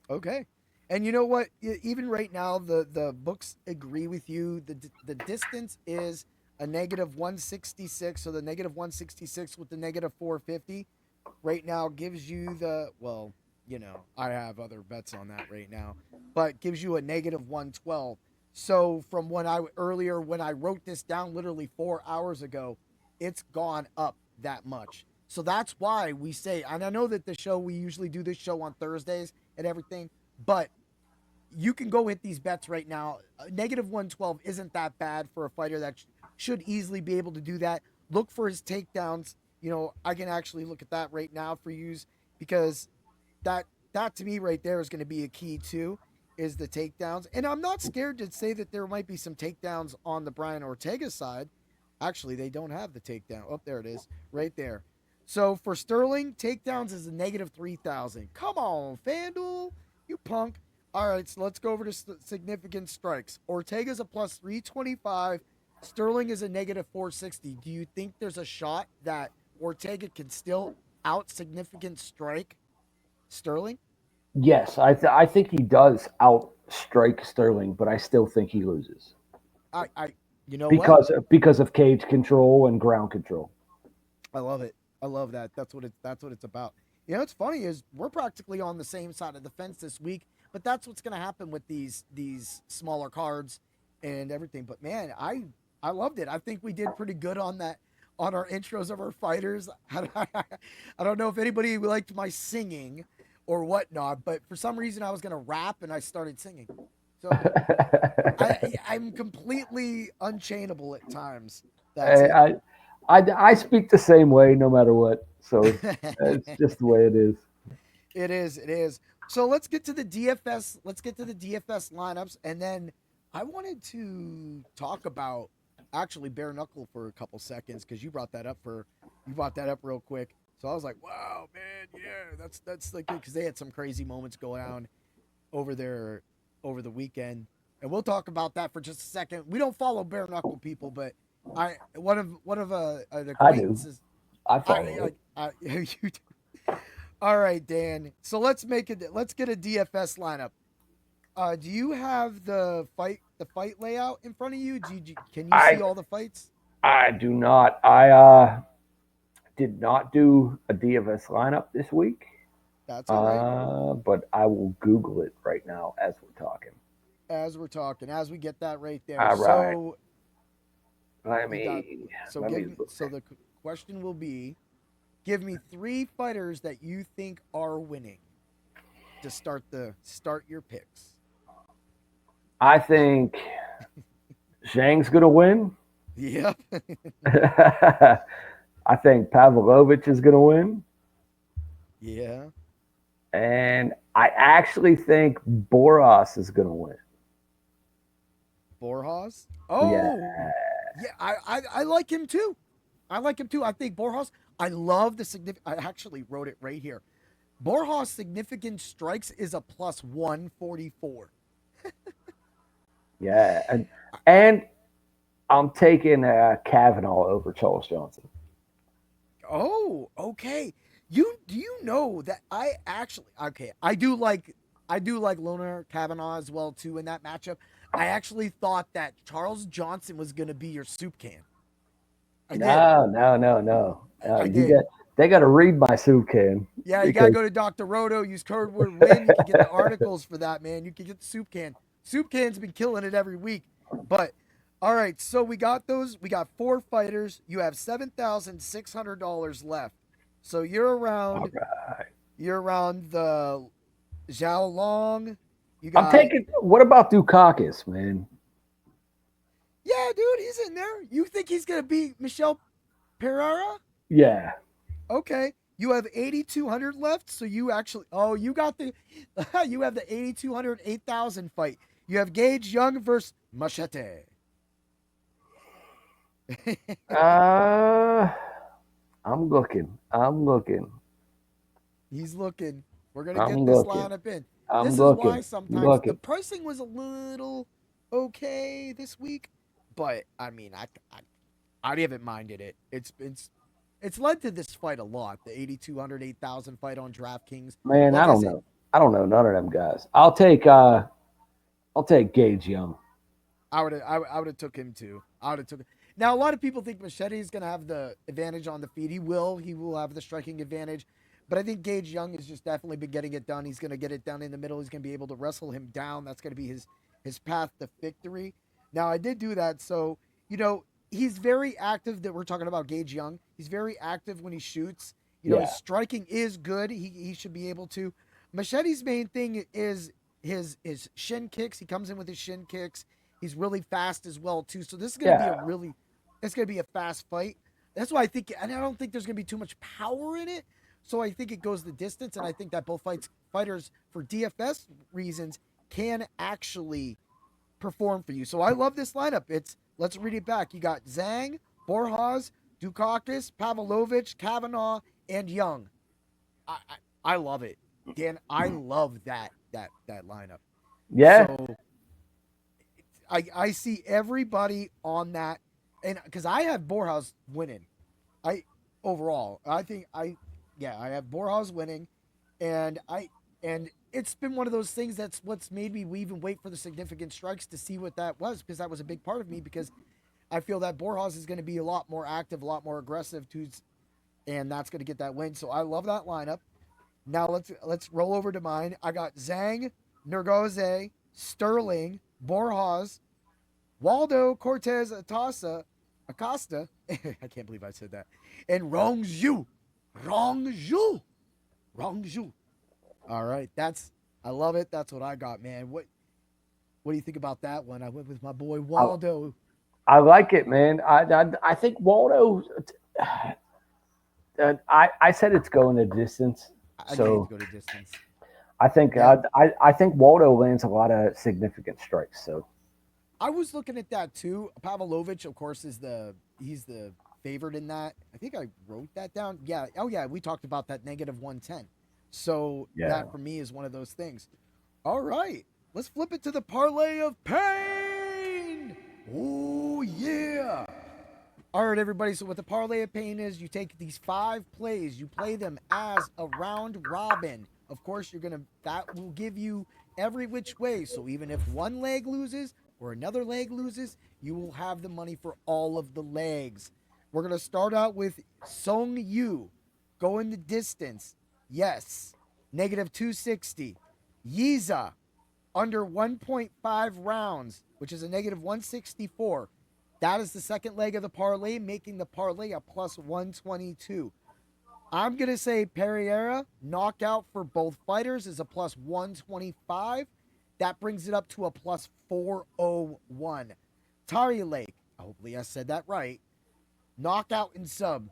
Okay. And you know what? Even right now, the books agree with you. The distance is a -166. So the -166 with the -450 right now gives you I have other bets on that right now, but gives you a -112. So from when I wrote this down literally 4 hours ago, it's gone up that much. So that's why we say, and I know that we usually do this show on Thursdays and everything, but you can go hit these bets right now. Negative 112 isn't that bad for a fighter that should easily be able to do that. Look for his takedowns. I can actually look at that right now for you because that to me right there is going to be a key too, is the takedowns. And I'm not scared to say that there might be some takedowns on the Brian Ortega side. Actually, they don't have the takedown. Oh, there it is, right there. So for Sterling, takedowns is a negative 3,000. Come on, FanDuel, you punk. All right, so let's go over to significant strikes. Ortega's a plus 325. Sterling is a negative 460. Do you think there's a shot that Ortega can still out significant strike Sterling? Yes, I think he does outstrike Sterling, but I still think he loses because of cage control and ground control. I love it. I love that. That's what it's about. What's funny is we're practically on the same side of the fence this week, but that's what's going to happen with these smaller cards and everything. But man, I loved it. I think we did pretty good on that, on our intros of our fighters. I don't know if anybody liked my singing or whatnot, but for some reason I was going to rap and I started singing. So I'm completely unchainable at times. That's it. I speak the same way no matter what. So it's just the way it is. It is. So let's get to the DFS. Let's get to the DFS lineups. And then I wanted to talk about actually bare knuckle for a couple seconds because you brought that up real quick. So I was like, wow, man, yeah, that's like, because they had some crazy moments go down over there over the weekend. And we'll talk about that for just a second. We don't follow bare knuckle people, but one of an acquaintances. I follow it. You do. All right, Dan. So let's get a DFS lineup. Do you have the fight layout in front of you? Can you see all the fights? I do not. I did not do a DFS lineup this week. That's all right. But I will Google it right now as we're talking. As we get that right there. All right. So the question will be, give me 3 fighters that you think are winning to start your picks. I think Zhang's going to win. Yep. I think Pavlovich is going to win. Yeah. And I actually think Boras is going to win. Borjas? Oh, yeah. I like him too. I think Borjas, I love the significant. I actually wrote it right here. Borjas' significant strikes is a plus 144. Yeah. And I'm taking Kavanaugh over Charles Johnson. Oh, okay. Do you know that I do like Loner Kavanaugh as well too in that matchup. I actually thought that Charles Johnson was going to be your soup can. No. They got to read my soup can. Yeah, you got to go to Dr. Roto, use code word WIN. You can get the articles for that, man. You can get the soup can. Soup can's been killing it every week. But all right, so we got those. We got 4 fighters. You have $7,600 left. So you're around. Right. You're around the Zhao Long. I'm taking. What about Dukakis, man? Yeah, dude, he's in there. You think he's gonna beat Michel Pereira? Yeah. Okay. You have 8,200 left, so you actually. Oh, you got the. You have the 8,200, 8,000 fight. You have Gage Young versus Machete. I'm looking. He's looking. We're gonna get this lineup in. This is why sometimes the pricing was a little okay this week, but I mean, I haven't minded it. It's led to this fight a lot. The 8,200, 8,000 fight on DraftKings. Man, I don't know. I don't know none of them guys. I'll take Gage Young. I would have took him too. Now, a lot of people think Machete is going to have the advantage on the feet. He will have the striking advantage. But I think Gage Young has just definitely been getting it done. He's going to get it done in the middle. He's going to be able to wrestle him down. That's going to be his path to victory. Now, I did do that. So, he's very active. That we're talking about Gage Young. He's very active when he shoots. His striking is good. He should be able to. Machete's main thing is his shin kicks. He comes in with his shin kicks. He's really fast as well too. So this is going to be it's going to be a fast fight. That's why I think, and I don't think there's going to be too much power in it. So I think it goes the distance, and I think that both fighters, for DFS reasons, can actually perform for you. So I love this lineup. Let's read it back. You got Zhang, Borjas, Dukakis, Pavlovich, Kavanaugh, and Young. I love it, Dan. I love that lineup. Yeah. So I see everybody on that, and because I have Borjas winning, I have Borjas winning, and it's been one of those things that's what's made me even wait for the significant strikes to see what that was, because that was a big part of me, because I feel that Borjas is going to be a lot more active, a lot more aggressive, and that's going to get that win. So I love that lineup. Now let's roll over to mine. I got Zhang, Nergoze, Sterling, Borjas, Waldo, Cortez, Acosta. I can't believe I said that. And Rongzhu. All right, I love it. That's what I got, man. What do you think about that one? I went with my boy Waldo. I like it, man. I think Waldo. I said it's going the distance. So go to distance. I think I think Waldo lands a lot of significant strikes. So I was looking at that too. Pavlovich, of course, he's the favorite in that. I think I wrote that down. Yeah. Oh yeah, we talked about that -110. So that for me is one of those things. All right, let's flip it to the parlay of pain. Oh yeah. All right, everybody. So what the parlay of pain is, you take these 5 plays, you play them as a round robin. Of course, that will give you every which way. So even if one leg loses or another leg loses, you will have the money for all of the legs. We're going to start out with Song Yu, going the distance. Yes, -260. Yiza, under 1.5 rounds, which is a -164. That is the second leg of the parlay, making the parlay a +122. I'm going to say Pereira, knockout for both fighters, is a +125. That brings it up to a +401. Tari Lake, hopefully I said that right, knockout and sub.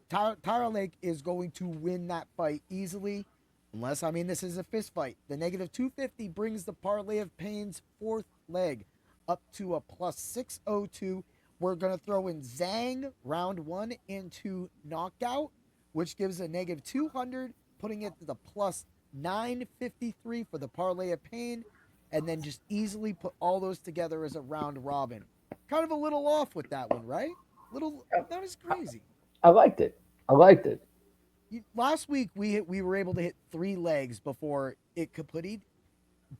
Tara Lake is going to win that fight easily, unless, this is a fist fight. The -250 brings the parlay of pain's 4th leg up to a +602. We're going to throw in Zhang, round 1 into knockout, which gives a -200, putting it to the +953 for the parlay of pain, and then just easily put all those together as a round robin. Kind of a little off with that one, right? That was crazy. I liked it. Last week we were able to hit 3 legs before it kaputted,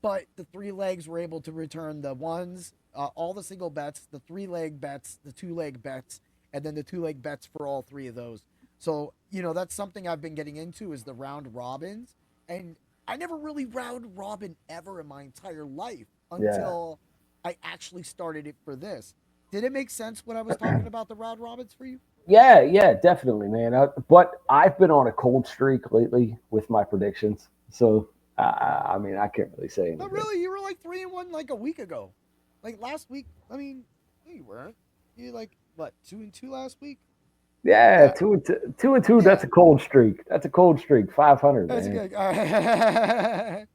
but the 3 legs were able to return the ones, all the single bets, the 3-leg bets, the 2-leg bets, and then the 2-leg bets for all 3 of those. So, that's something I've been getting into, is the round robins. And I never really round robin ever in my entire life until I actually started it for this. Did it make sense when I was talking about the round robins for you? Yeah, definitely, man. But I've been on a cold streak lately with my predictions. So, I can't really say anything. Not really. You were like 3-1 like a week ago. Like last week. No, you weren't. You like, what, 2-2 last week? Yeah, 2-2. That's a cold streak. 500. That's man.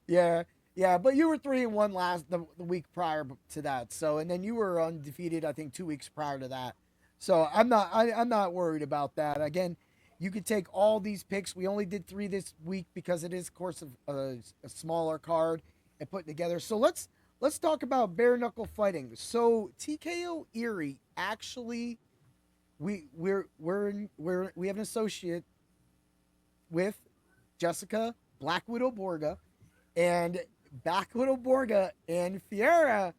good. Yeah. But you were 3-1 the week prior to that. So, and then you were undefeated, I think, 2 weeks prior to that. So I'm not worried about that. Again, you could take all these picks. We only did 3 this week because it is, of course, a smaller card and put together. So let's talk about bare knuckle fighting. So TKO Erie actually. We have an associate with Jessica Black Widow Borga, and Black Widow Borga and Fiera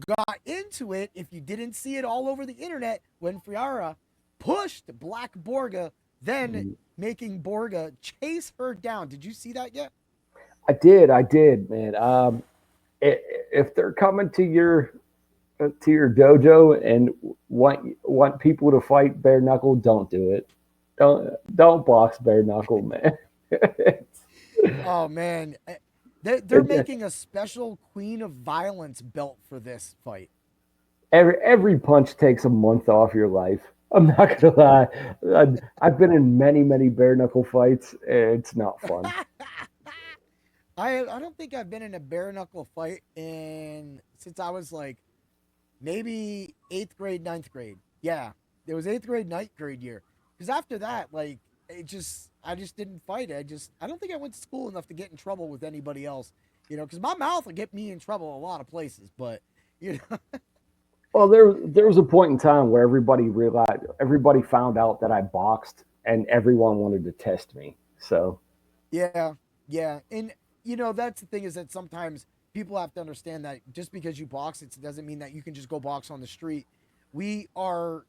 got into it. If you didn't see it all over the internet, when Fiera pushed Black Borga, then making Borga chase her down. Did you see that yet? I did, man. If they're coming to your dojo and want people to fight bare knuckle, don't do it. Don't box bare knuckle, man. Oh man, They're making a special Queen of Violence belt for this fight. Every punch takes a month off your life. I'm not gonna lie. I've been in many bare knuckle fights. It's not fun. I don't think I've been in a bare knuckle fight since I was like maybe 8th grade, 9th grade. Yeah, it was 8th grade, 9th grade year. Because after that, like I just didn't fight. I don't think I went to school enough to get in trouble with anybody else. Because my mouth will get me in trouble a lot of places. But Well, there was a point in time where everybody found out that I boxed, and everyone wanted to test me. So yeah, and that's the thing is that sometimes people have to understand that just because you box, it doesn't mean that you can just go box on the street. We are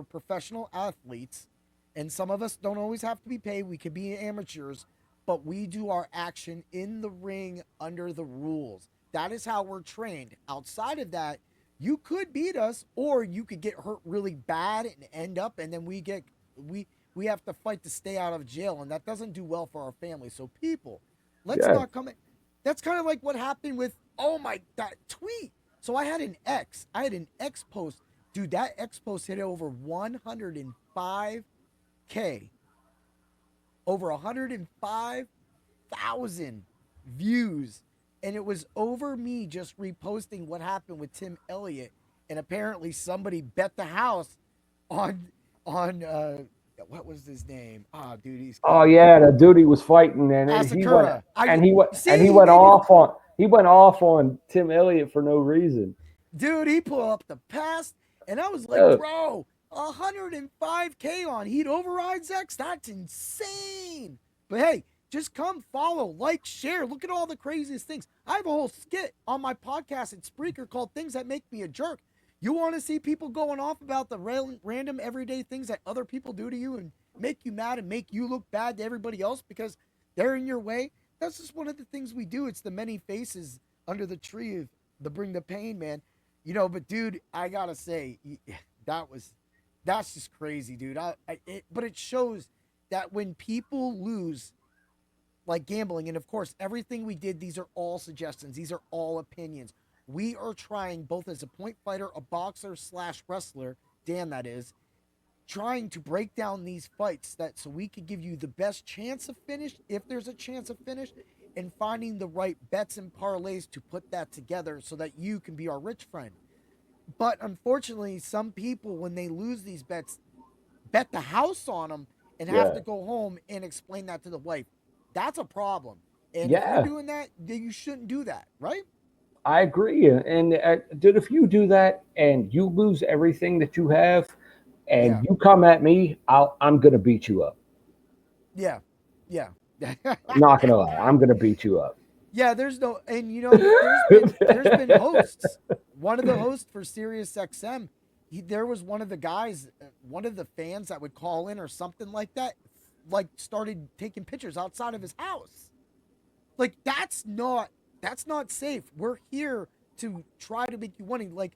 professional athletes, and some of us don't always have to be paid. We could be amateurs, but we do our action in the ring under the rules. That is how we're trained. Outside of that, you could beat us, or you could get hurt really bad and end up, and then we have to fight to stay out of jail, and that doesn't do well for our family. So people, let's not come in. That's kind of like what happened with that tweet. So I had an X post. Dude, that X post hit over 105K. Over 105,000 views. And it was over me just reposting what happened with Tim Elliott. And apparently somebody bet the house on what was his name? Oh, dude, oh yeah, the dude he was fighting, and he went off on Tim Elliott for no reason. Dude, he pulled up the past, and I was like, bro, 105K on Heat Overrides X? That's insane. But hey, just come follow, like, share. Look at all the craziest things. I have a whole skit on my podcast at Spreaker called Things That Make Me a Jerk. You want to see people going off about the random everyday things that other people do to you and make you mad and make you look bad to everybody else because they're in your way? That's just one of the things we do. It's the many faces under the tree of the bring the pain, man. But dude, I gotta say, that's just crazy, dude. But it shows that when people lose, like gambling, and of course, everything we did, these are all suggestions. These are all opinions. We are trying, both as a point fighter, a boxer / wrestler, Dan that is, trying to break down these fights so we could give you the best chance of finish, if there's a chance of finish, and finding the right bets and parlays to put that together so that you can be our rich friend. But unfortunately, some people, when they lose these bets, bet the house on them and have to go home and explain that to the wife. That's a problem. And if you're doing that, then you shouldn't do that, right? I agree. And dude, if you do that and you lose everything that you have and you come at me, I'm going to beat you up. Yeah. I'm not going to lie. I'm going to beat you up. Yeah, there's been hosts. One of the hosts for Sirius XM, there was one of the guys, one of the fans that would call in or something like that, like started taking pictures outside of his house. Like that's not safe. We're here to try to make you winning. Like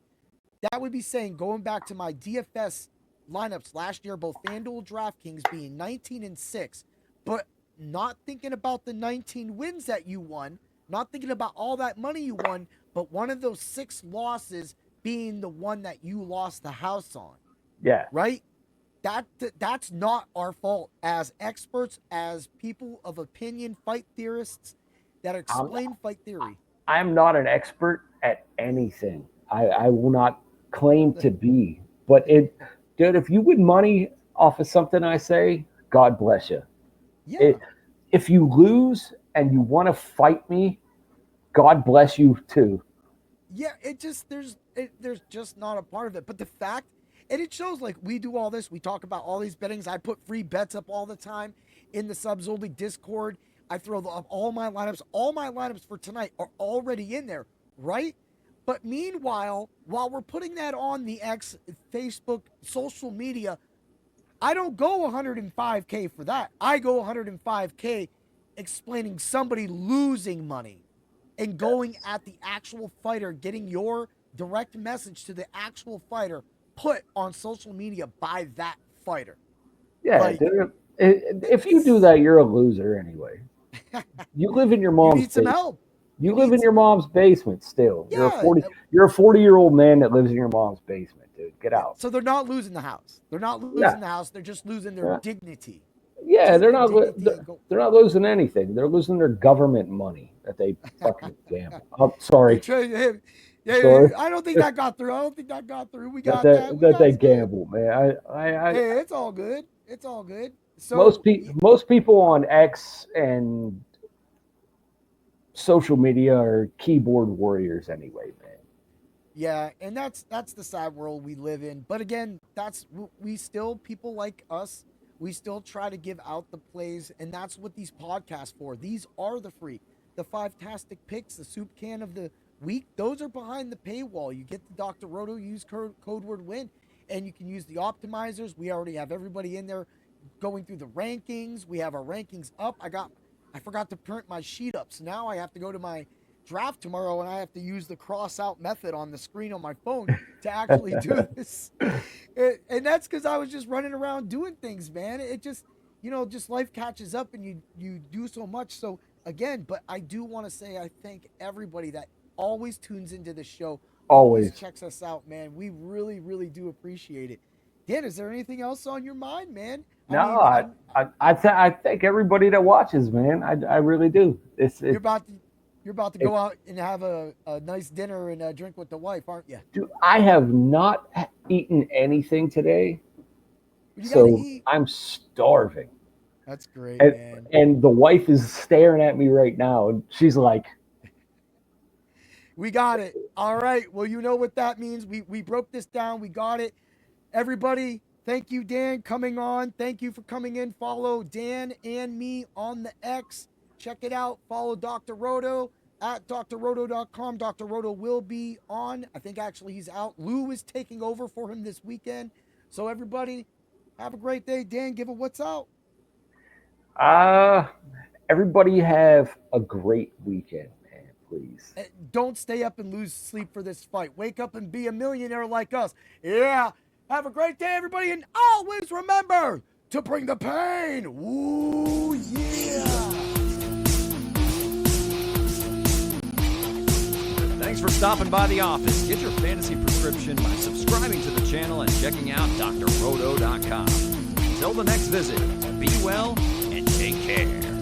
that would be saying, going back to my DFS lineups last year, both FanDuel, DraftKings being 19-6, but not thinking about the 19 wins that you won, not thinking about all that money you won, but one of those 6 losses being the one that you lost the house on. Yeah. Right? That's not our fault as experts, as people of opinion, fight theorists that explain fight theory. I'm not an expert at anything. I will not claim to be. But dude, if you win money off of something I say, God bless you. Yeah. If you lose and you want to fight me, God bless you too. Yeah, there's just not a part of it. But the fact, and it shows, like, we do all this. We talk about all these bettings. I put free bets up all the time in the Subs Only Discord. I throw up all my lineups. All my lineups for tonight are already in there, right? But meanwhile, while we're putting that on the X, Facebook, social media, I don't go 105K for that. I go 105K explaining somebody losing money and going at the actual fighter, getting your direct message to the actual fighter put on social media by that fighter. Yeah, dude, if you do that, you're a loser anyway. You live in your mom's You need some basement. help. You live in your mom's basement still. Yeah. You're a 40-year-old man that lives in your mom's basement, dude. Get out. So they're not losing the house. They're not losing the house. They're just losing their dignity. Yeah, they're not losing anything. They're losing their government money that they fucking gamble. I'm sorry. Sorry. I don't think that got through. We got that. That they gamble, man. Hey, it's all good. It's all good. So most people on X and social media are keyboard warriors anyway, man. Yeah, and that's the sad world we live in. But again, we still, people like us, we still try to give out the plays, and that's what these podcasts for. These are the free, the 5-tastic picks, the soup can of the week. Those are behind the paywall. You get the Dr. Roto, use code word WIN, and you can use the optimizers. We already have everybody in there going through the rankings. We have our rankings up. I forgot to print my sheet up, so now I have to go to my draft tomorrow and I have to use the cross out method on the screen on my phone to actually do this. And that's because I was just running around doing things, man. It just, just life catches up and you do so much. So again, but I do want to say I thank everybody that always tunes into the show, always checks us out, man. We really, really do appreciate it. Dan, is there anything else on your mind, man? I thank everybody that watches, man. I really do. You're about to go out and have a nice dinner and a drink with the wife, aren't you? Dude, I have not eaten anything today, so I'm starving. That's great, man. And the wife is staring at me right now, and she's like, "We got it. All right. Well, you know what that means. We broke this down. We got it. Everybody, thank you, Dan, coming on. Thank you for coming in. Follow Dan and me on the X. Check it out. Follow Dr. Roto at drroto.com. Dr. Roto will be on. I think actually he's out. Lou is taking over for him this weekend. So everybody, have a great day. Dan, give a what's out. Everybody have a great weekend, man, please. Don't stay up and lose sleep for this fight. Wake up and be a millionaire like us. Yeah. Have a great day, everybody. And always remember to bring the pain. Ooh, yeah. Thanks for stopping by the office. Get your fantasy prescription by subscribing to the channel and checking out drroto.com. Until the next visit, be well and take care.